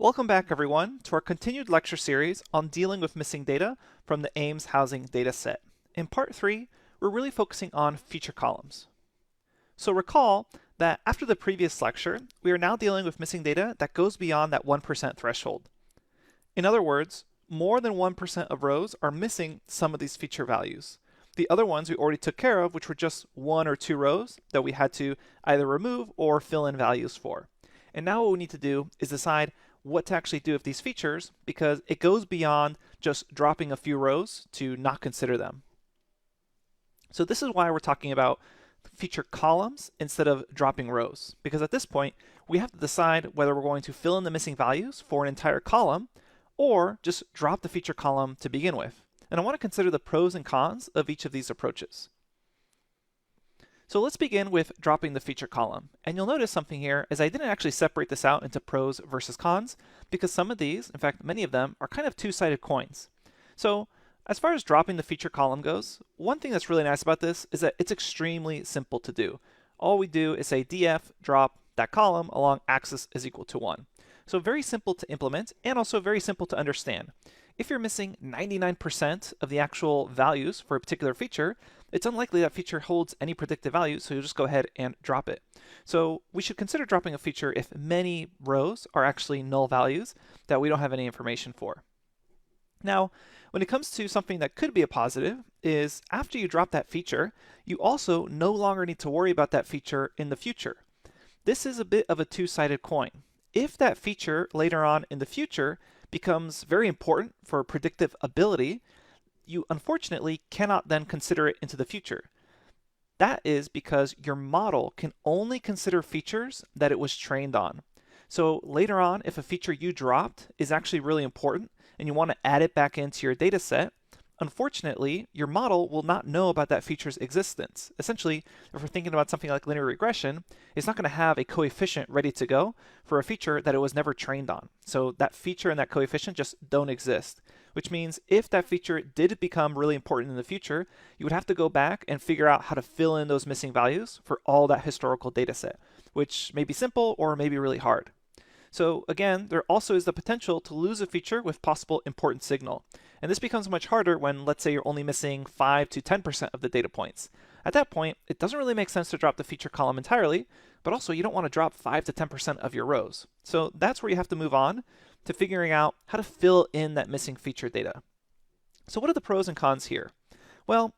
Welcome back everyone to our continued lecture series on dealing with missing data from the Ames housing dataset. In part 3, we're really focusing on feature columns. So recall that after the previous lecture, we are now dealing with missing data that goes beyond that 1% threshold. In other words, more than 1% of rows are missing some of these feature values. The other ones we already took care of, which were just 1 or 2 rows that we had to either remove or fill in values for. And now what we need to do is decide what to actually do with these features, because it goes beyond just dropping a few rows to not consider them. So this is why we're talking about feature columns instead of dropping rows, because at this point we have to decide whether we're going to fill in the missing values for an entire column or just drop the feature column to begin with. And I want to consider the pros and cons of each of these approaches. So let's begin with dropping the feature column. And you'll notice something here is I didn't actually separate this out into pros versus cons, because some of these, in fact many of them, are kind of two-sided coins. So as far as dropping the feature column goes, one thing that's really nice about this is that it's extremely simple to do. All we do is say df drop that column along axis is equal to 1. So very simple to implement and also very simple to understand. If you're missing 99% of the actual values for a particular feature, it's unlikely that feature holds any predictive value, so you'll just go ahead and drop it. So we should consider dropping a feature if many rows are actually null values that we don't have any information for. Now, when it comes to something that could be a positive, is after you drop that feature, you also no longer need to worry about that feature in the future. This is a bit of a two-sided coin. If that feature later on in the future becomes very important for predictive ability, you unfortunately cannot then consider it into the future. That is because your model can only consider features that it was trained on. So later on, if a feature you dropped is actually really important and you want to add it back into your data set, unfortunately, your model will not know about that feature's existence. Essentially, if we're thinking about something like linear regression, it's not going to have a coefficient ready to go for a feature that it was never trained on. So that feature and that coefficient just don't exist, which means if that feature did become really important in the future, you would have to go back and figure out how to fill in those missing values for all that historical data set, which may be simple or may be really hard. So again, there also is the potential to lose a feature with possible important signal. And this becomes much harder when, let's say, you're only missing 5 to 10% of the data points. At that point, it doesn't really make sense to drop the feature column entirely, but also you don't want to drop 5 to 10% of your rows. So that's where you have to move on to figuring out how to fill in that missing feature data. So what are the pros and cons here? Well,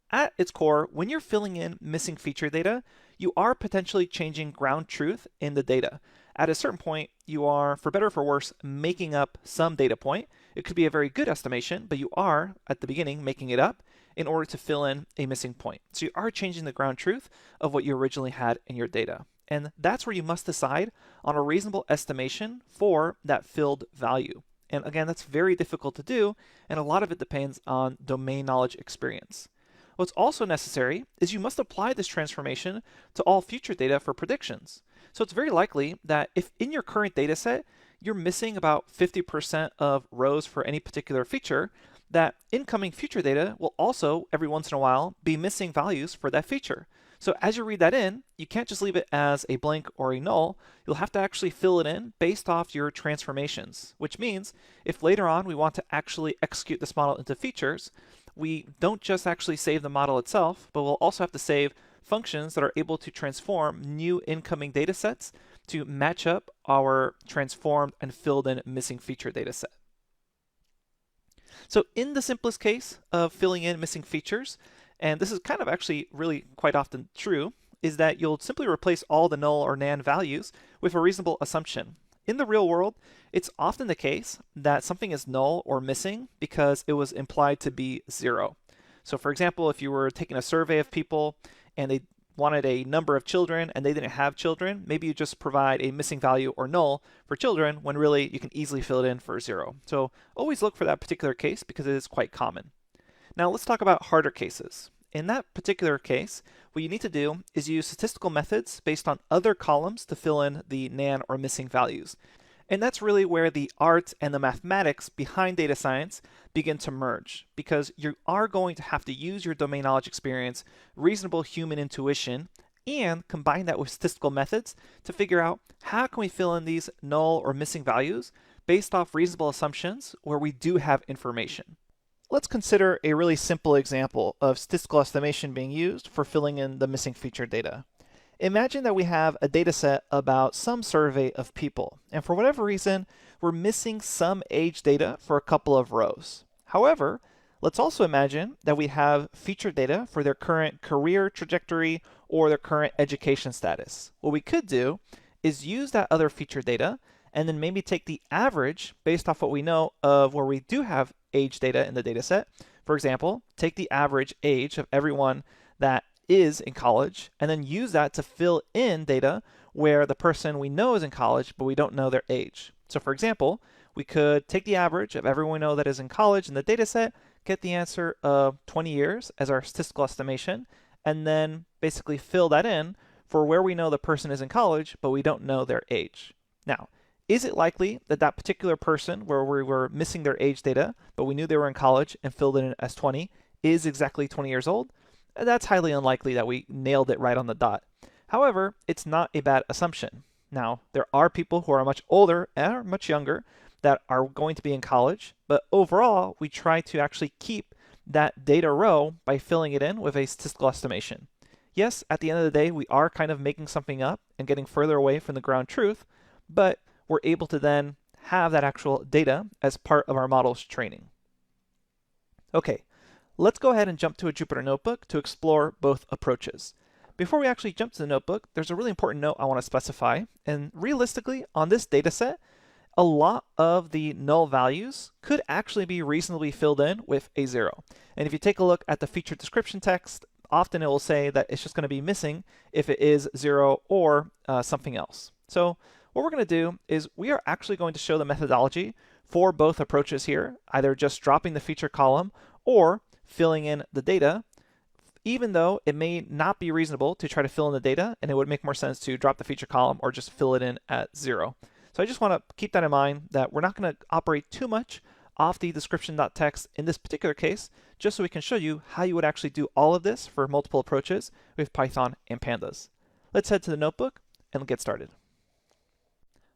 at its core, when you're filling in missing feature data, you are potentially changing ground truth in the data. At a certain point, you are, for better or for worse, making up some data point. It could be a very good estimation, but you are, at the beginning, making it up in order to fill in a missing point. So you are changing the ground truth of what you originally had in your data. And that's where you must decide on a reasonable estimation for that filled value. And again, that's very difficult to do, and a lot of it depends on domain knowledge experience. What's also necessary is you must apply this transformation to all future data for predictions. So it's very likely that if in your current data set, you're missing about 50% of rows for any particular feature, that incoming future data will also, every once in a while, be missing values for that feature. So as you read that in, you can't just leave it as a blank or a null. You'll have to actually fill it in based off your transformations, which means if later on we want to actually execute this model into features, we don't just actually save the model itself, but we'll also have to save functions that are able to transform new incoming data sets to match up our transformed and filled in missing feature data set. So in the simplest case of filling in missing features, and this is kind of actually really quite often true, is that you'll simply replace all the null or nan values with a reasonable assumption. In the real world, it's often the case that something is null or missing because it was implied to be 0. So for example, if you were taking a survey of people and they wanted a number of children and they didn't have children, maybe you just provide a missing value or null for children when really you can easily fill it in for 0. So always look for that particular case because it is quite common. Now let's talk about harder cases. In that particular case, what you need to do is use statistical methods based on other columns to fill in the nan or missing values. And that's really where the art and the mathematics behind data science begin to merge, because you are going to have to use your domain knowledge experience, reasonable human intuition, and combine that with statistical methods to figure out how can we fill in these null or missing values based off reasonable assumptions where we do have information. Let's consider a really simple example of statistical estimation being used for filling in the missing feature data. Imagine that we have a data set about some survey of people, and for whatever reason, we're missing some age data for a couple of rows. However, let's also imagine that we have feature data for their current career trajectory or their current education status. What we could do is use that other feature data and then maybe take the average based off what we know of where we do have age data in the data set. For example, take the average age of everyone that is in college and then use that to fill in data where the person we know is in college but we don't know their age. So for example, we could take the average of everyone we know that is in college in the data set, get the answer of 20 years as our statistical estimation, and then basically fill that in for where we know the person is in college but we don't know their age. Now, is it likely that that particular person where we were missing their age data but we knew they were in college and filled it in as 20 is exactly 20 years old? That's highly unlikely that we nailed it right on the dot. However, it's not a bad assumption. Now, there are people who are much older or much younger that are going to be in college, but overall, we try to actually keep that data row by filling it in with a statistical estimation. Yes, at the end of the day, we are kind of making something up and getting further away from the ground truth, but we're able to then have that actual data as part of our model's training. Okay, let's go ahead and jump to a Jupyter Notebook to explore both approaches. Before we actually jump to the notebook, there's a really important note I want to specify, and realistically, on this data set, a lot of the null values could actually be reasonably filled in with a 0. And if you take a look at the feature description text, often it will say that it's just going to be missing if it is 0 or something else. So what we're going to do is we are actually going to show the methodology for both approaches here, either just dropping the feature column or filling in the data, even though it may not be reasonable to try to fill in the data, and it would make more sense to drop the feature column or just fill it in at 0. So I just want to keep that in mind that we're not going to operate too much off the description.txt in this particular case, just so we can show you how you would actually do all of this for multiple approaches with Python and Pandas. Let's head to the notebook and get started.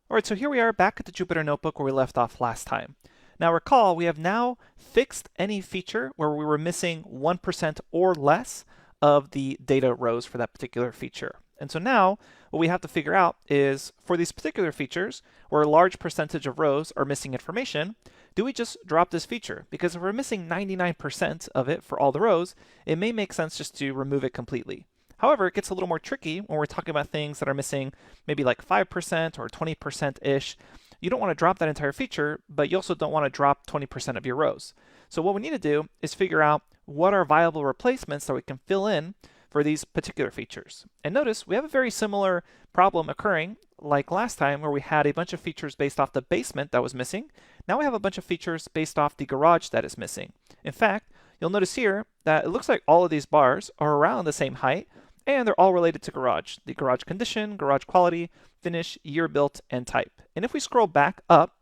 All right, so here we are back at the Jupyter Notebook where we left off last time. Now recall, we have now fixed any feature where we were missing 1% or less of the data rows for that particular feature. And so now what we have to figure out is for these particular features where a large percentage of rows are missing information, do we just drop this feature? Because if we're missing 99% of it for all the rows, it may make sense just to remove it completely. However, it gets a little more tricky when we're talking about things that are missing maybe like 5% or 20%-ish. You don't want to drop that entire feature, but you also don't want to drop 20% of your rows. So what we need to do is figure out what are viable replacements that we can fill in for these particular features. And notice we have a very similar problem occurring like last time where we had a bunch of features based off the basement that was missing. Now we have a bunch of features based off the garage that is missing. In fact, you'll notice here that it looks like all of these bars are around the same height, and they're all related to garage. The garage condition, garage quality, finish, year built, and type. And if we scroll back up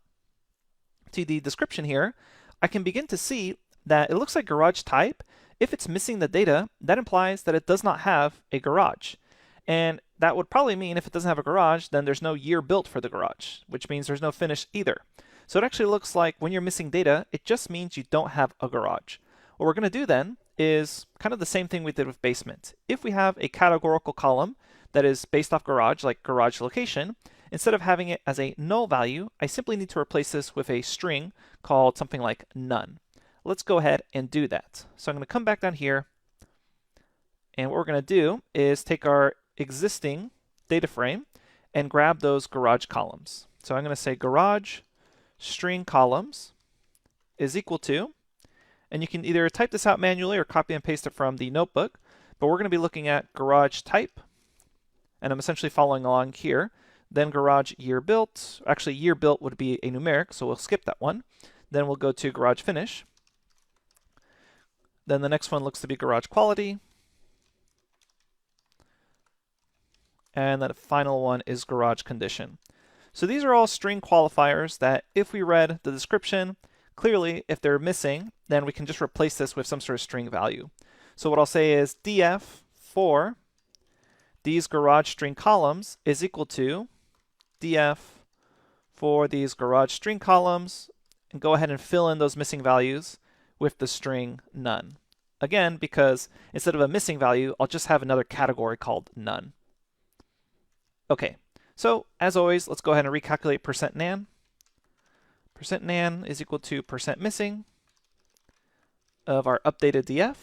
to the description here, I can begin to see that it looks like garage type, if it's missing the data, that implies that it does not have a garage. And that would probably mean if it doesn't have a garage, then there's no year built for the garage, which means there's no finish either. So it actually looks like when you're missing data, it just means you don't have a garage. What we're going to do then is kind of the same thing we did with basement. If we have a categorical column that is based off garage, like garage location, instead of having it as a null value, I simply need to replace this with a string called something like none. Let's go ahead and do that. So I'm going to come back down here, and what we're going to do is take our existing data frame and grab those garage columns. So I'm going to say garage string columns is equal to, and you can either type this out manually or copy and paste it from the notebook, but we're going to be looking at garage type, and I'm essentially following along here. Then garage year built, actually year built would be a numeric, so we'll skip that one. Then we'll go to garage finish. Then the next one looks to be garage quality. And the final one is garage condition. So these are all string qualifiers that if we read the description, clearly if they're missing, then we can just replace this with some sort of string value. So what I'll say is df for these garage string columns is equal to df for these garage string columns and go ahead and fill in those missing values with the string none. Again, because instead of a missing value, I'll just have another category called none. Okay, so as always, let's go ahead and recalculate %nan. %nan is equal to %missing of our updated df.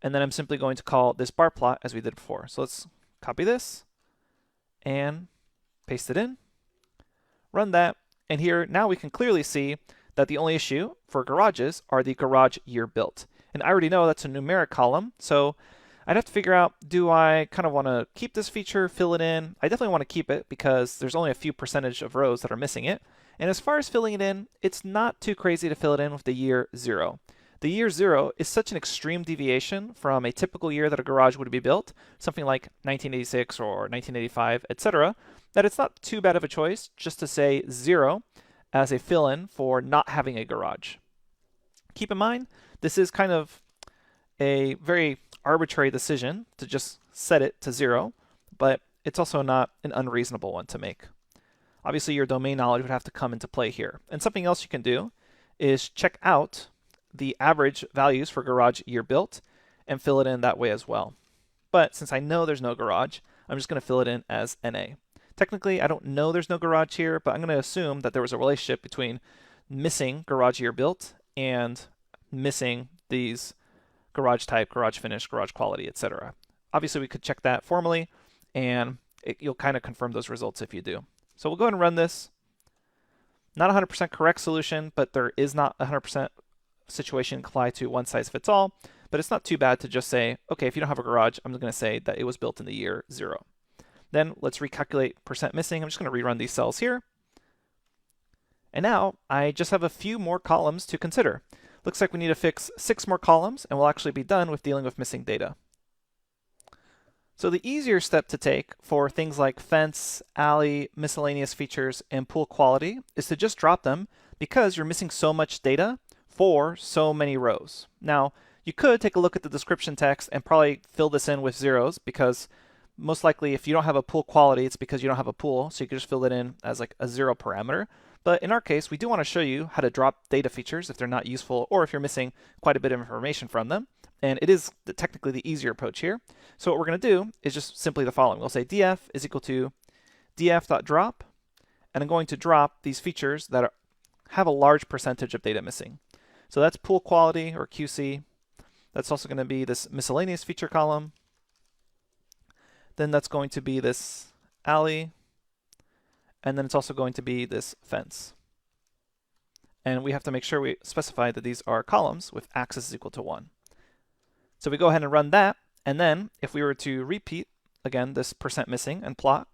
And then I'm simply going to call this bar plot as we did before. So let's copy this and paste it in, run that, and here now we can clearly see that the only issue for garages are the garage year built. And I already know that's a numeric column, so I'd have to figure out, do I kind of want to keep this feature, fill it in? I definitely want to keep it because there's only a few percentage of rows that are missing it. And as far as filling it in, it's not too crazy to fill it in with the year 0. The year 0 is such an extreme deviation from a typical year that a garage would be built, something like 1986 or 1985, etc., that it's not too bad of a choice just to say 0 as a fill-in for not having a garage. Keep in mind, this is kind of a very arbitrary decision to just set it to 0, but it's also not an unreasonable one to make. Obviously, your domain knowledge would have to come into play here. And something else you can do is check out the average values for garage year built and fill it in that way as well. But since I know there's no garage, I'm just going to fill it in as NA. Technically, I don't know there's no garage here, but I'm going to assume that there was a relationship between missing garage year built and missing these garage type, garage finish, garage quality, etc. Obviously, we could check that formally, and you'll kind of confirm those results if you do. So we'll go ahead and run this. Not 100% correct solution, but there is not 100% situation apply to one size fits all, but it's not too bad to just say, okay, if you don't have a garage, I'm going to say that it was built in the year 0. Then let's recalculate %missing. I'm just going to rerun these cells here. And now I just have a few more columns to consider. Looks like we need to fix 6 more columns, and we'll actually be done with dealing with missing data. So the easier step to take for things like fence, alley, miscellaneous features, and pool quality is to just drop them because you're missing so much data for so many rows. Now, you could take a look at the description text and probably fill this in with zeros because most likely if you don't have a pool quality, it's because you don't have a pool, so you can just fill it in as like a 0 parameter. But in our case, we do want to show you how to drop data features if they're not useful or if you're missing quite a bit of information from them. And it is technically the easier approach here. So what we're going to do is just simply the following. We'll say df is equal to df.drop, and I'm going to drop these features that have a large percentage of data missing. So that's pool quality, or QC. That's also going to be this miscellaneous feature column. Then that's going to be this alley. And then it's also going to be this fence. And we have to make sure we specify that these are columns with axis is equal to 1. So we go ahead and run that. And then if we were to repeat, again, this %missing and plot,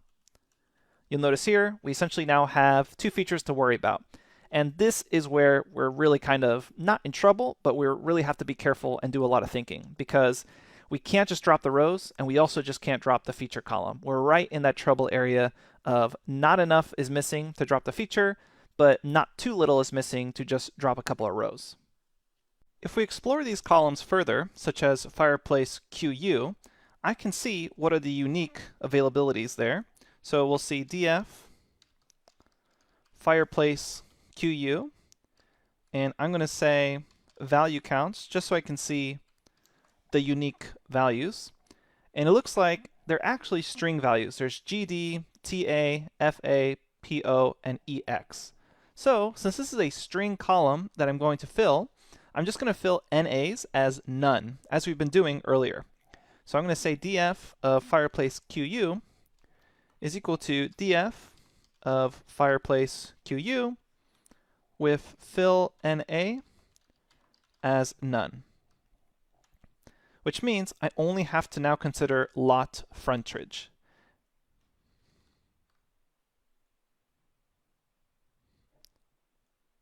you'll notice here we essentially now have 2 features to worry about. And this is where we're really kind of not in trouble, but we really have to be careful and do a lot of thinking because we can't just drop the rows and we also just can't drop the feature column. We're right in that trouble area of not enough is missing to drop the feature, but not too little is missing to just drop a couple of rows. If we explore these columns further, such as fireplace QU, I can see what are the unique availabilities there. So we'll see df fireplace QU, and I'm going to say value counts just so I can see the unique values. And it looks like they're actually string values. There's GD, TA, FA, PO, and EX. So since this is a string column that I'm going to fill, I'm just going to fill NAs as none, as we've been doing earlier. So I'm going to say df of fireplace QU is equal to df of fireplace QU with fill NA as none, which means I only have to now consider lot frontage.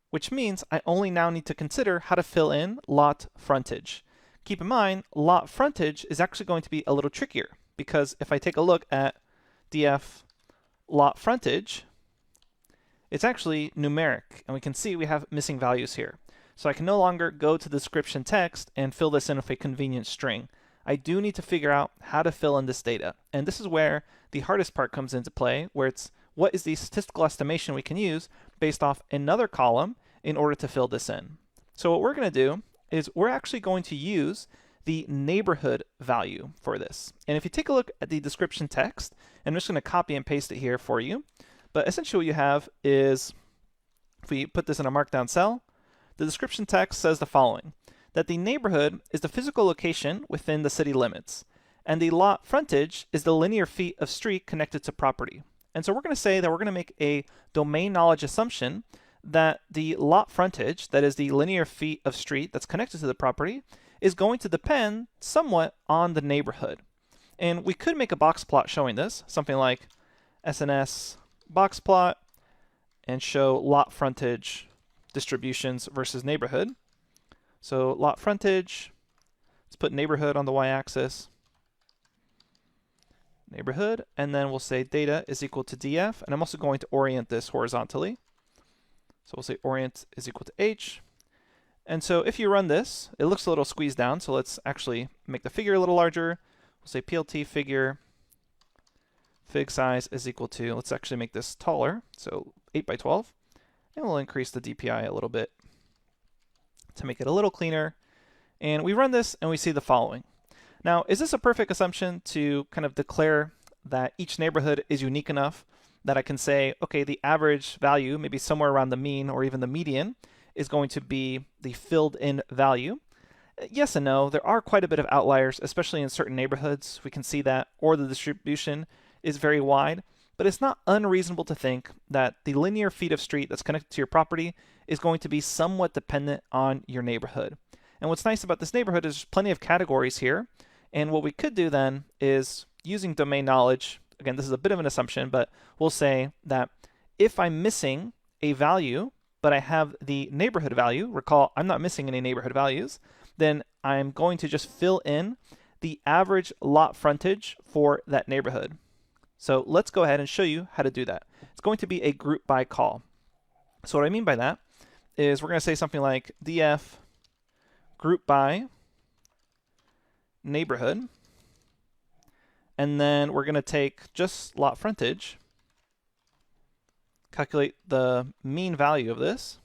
Which means I only now need to consider how to fill in lot frontage. Keep in mind, lot frontage is actually going to be a little trickier because if I take a look at df lot frontage, it's actually numeric, and we can see we have missing values here. So I can no longer go to the description text and fill this in with a convenient string. I do need to figure out how to fill in this data. And this is where the hardest part comes into play, where it's what is the statistical estimation we can use based off another column in order to fill this in. So what we're going to do is we're actually going to use the neighborhood value for this. And if you take a look at the description text, and I'm just going to copy and paste it here for you, but essentially what you have is, if we put this in a markdown cell, the description text says the following, that the neighborhood is the physical location within the city limits, and the lot frontage is the linear feet of street connected to property. And so we're going to say that we're going to make a domain knowledge assumption that the lot frontage, that is the linear feet of street that's connected to the property, is going to depend somewhat on the neighborhood. And we could make a box plot showing this, something like SNS box plot, and show lot frontage distributions versus neighborhood. So lot frontage, let's put neighborhood on the y-axis, neighborhood, and then we'll say data is equal to df, and I'm also going to orient this horizontally. So we'll say orient is equal to h. And so if you run this, it looks a little squeezed down, so let's actually make the figure a little larger. We'll say plt figure fig size is equal to, let's actually make this taller, so 8 by 12, and we'll increase the DPI a little bit to make it a little cleaner. And we run this and we see the following. Now, is this a perfect assumption to kind of declare that each neighborhood is unique enough that I can say, okay, the average value, maybe somewhere around the mean or even the median, is going to be the filled in value? Yes and no. There are quite a bit of outliers, especially in certain neighborhoods. We can see that, or the distribution is very wide, but it's not unreasonable to think that the linear feet of street that's connected to your property is going to be somewhat dependent on your neighborhood. And what's nice about this neighborhood is there's plenty of categories here. And what we could do then is, using domain knowledge, again, this is a bit of an assumption, but we'll say that if I'm missing a value, but I have the neighborhood value, recall I'm not missing any neighborhood values, then I'm going to just fill in the average lot frontage for that neighborhood. So let's go ahead and show you how to do that. It's going to be a group by call. So what I mean by that is we're going to say something like df group by neighborhood, and then we're going to take just lot frontage, calculate the mean value of this,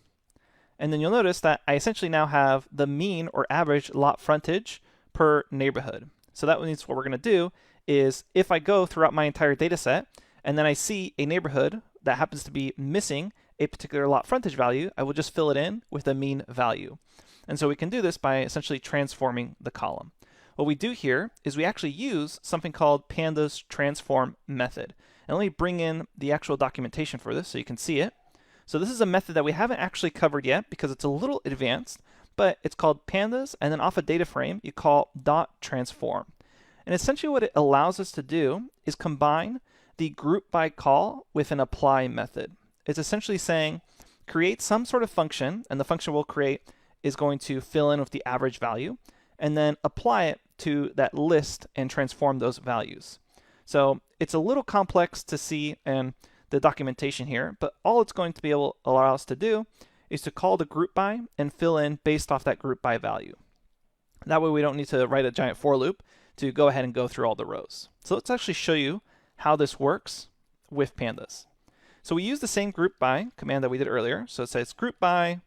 and then you'll notice that I essentially now have the mean or average lot frontage per neighborhood. So that means what we're going to do is, if I go throughout my entire data set and then I see a neighborhood that happens to be missing a particular lot frontage value, I will just fill it in with the mean value. And so we can do this by essentially transforming the column. What we do here is we actually use something called Pandas transform method. And let me bring in the actual documentation for this so you can see it. So this is a method that we haven't actually covered yet because it's a little advanced, but it's called Pandas, and then off a data frame you call .transform. And essentially what it allows us to do is combine the group by call with an apply method. It's essentially saying create some sort of function, and the function we'll create is going to fill in with the average value, and then apply it to that list and transform those values. So it's a little complex to see in the documentation here, but all it's going to be able to allow us to do is to call the group by and fill in based off that group by value. That way we don't need to write a giant for loop to go ahead and go through all the rows. So let's actually show you how this works with Pandas. So we use the same group by command that we did earlier. So it says group by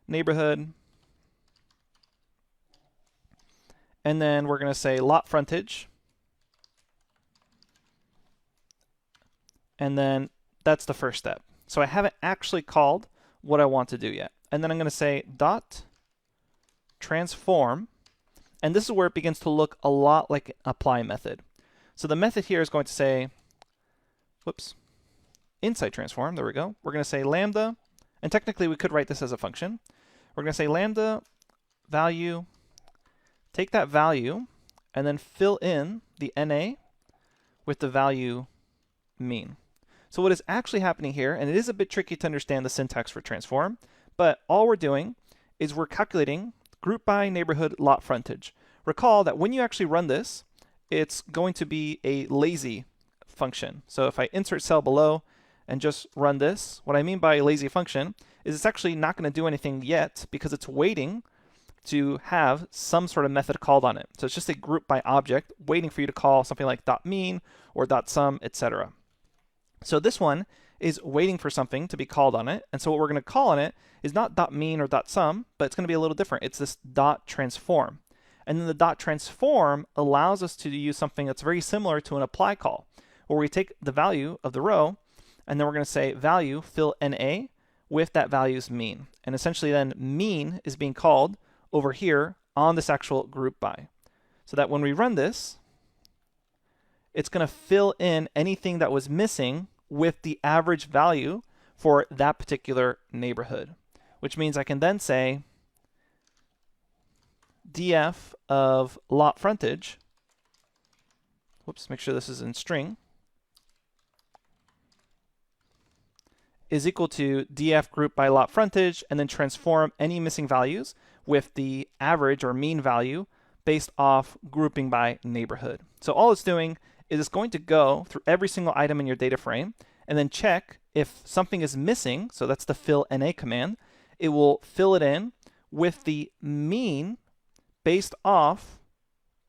neighborhood, and then we're going to say lot frontage, and then that's the first step. So I haven't actually called what I want to do yet. And then I'm going to say dot transform, and this is where it begins to look a lot like an apply method. So the method here is going to say, whoops, inside transform, there we go. We're going to say lambda, and technically we could write this as a function. We're going to say lambda value, take that value, and then fill in the NA with the value mean. So what is actually happening here, and it is a bit tricky to understand the syntax for transform, but all we're doing is we're calculating group by neighborhood lot frontage. Recall that when you actually run this, it's going to be a lazy function. So if I insert cell below and just run this, what I mean by a lazy function is it's actually not going to do anything yet because it's waiting to have some sort of method called on it. So it's just a group by object waiting for you to call something like .mean or .sum, etc. So this one is waiting for something to be called on it. And so what we're going to call on it is not .mean or .sum, but it's going to be a little different. It's this .transform. And then the .transform allows us to use something that's very similar to an apply call, where we take the value of the row, and then we're going to say value fill NA with that value's mean. And essentially then mean is being called over here on this actual group by. So that when we run this, it's going to fill in anything that was missing with the average value for that particular neighborhood, which means I can then say df of lot frontage, whoops, make sure this is in string, is equal to df group by lot frontage, and then transform any missing values with the average or mean value based off grouping by neighborhood. So all it's doing is it's going to go through every single item in your data frame and then check if something is missing. So that's the fill NA command. It will fill it in with the mean based off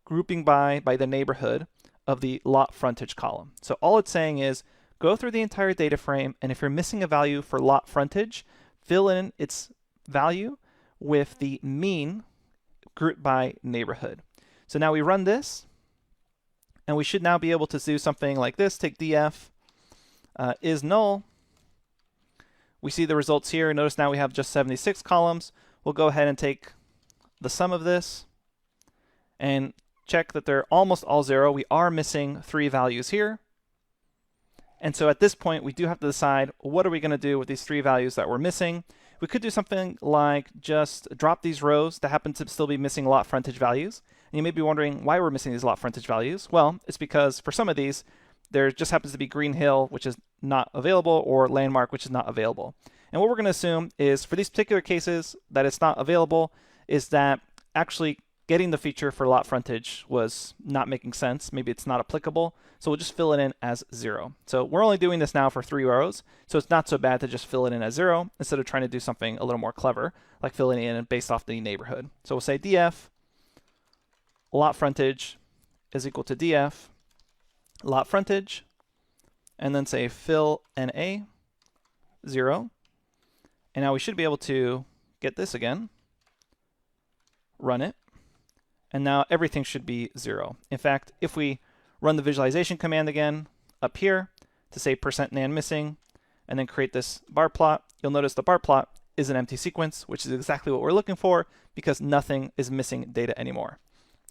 grouping by the neighborhood of the lot frontage column. So all it's saying is go through the entire data frame, and if you're missing a value for lot frontage, fill in its value with the mean grouped by neighborhood. So now we run this, and we should now be able to do something like this. Take df is null. We see the results here. Notice now we have just 76 columns. We'll go ahead and take the sum of this and check that they're almost all 0. We are missing 3 values here. And so at this point, we do have to decide what are we going to do with these 3 values that we're missing. We could do something like just drop these rows that happen to still be missing lot frontage values. And you may be wondering why we're missing these lot frontage values. Well, it's because for some of these, there just happens to be Green Hill, which is not available, or Landmark, which is not available. And what we're going to assume is for these particular cases that it's not available is that actually getting the feature for lot frontage was not making sense. Maybe it's not applicable. So we'll just fill it in as 0. So we're only doing this now for 3 rows. So it's not so bad to just fill it in as 0 instead of trying to do something a little more clever, like filling it in based off the neighborhood. So we'll say df lot frontage is equal to df lot frontage, and then say fill NA 0. And now we should be able to get this again, run it, and now everything should be 0. In fact, if we run the visualization command again up here to say %nan missing, and then create this bar plot, you'll notice the bar plot is an empty sequence, which is exactly what we're looking for because nothing is missing data anymore.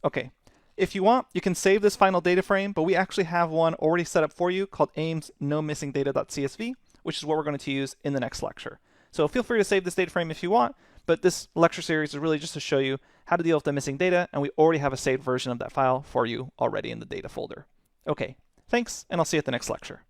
Okay, if you want, you can save this final data frame, but we actually have one already set up for you called AIMS noMissingData.csv, which is what we're going to use in the next lecture. So feel free to save this data frame if you want, but this lecture series is really just to show you how to deal with the missing data, and we already have a saved version of that file for you already in the data folder. Okay, thanks, and I'll see you at the next lecture.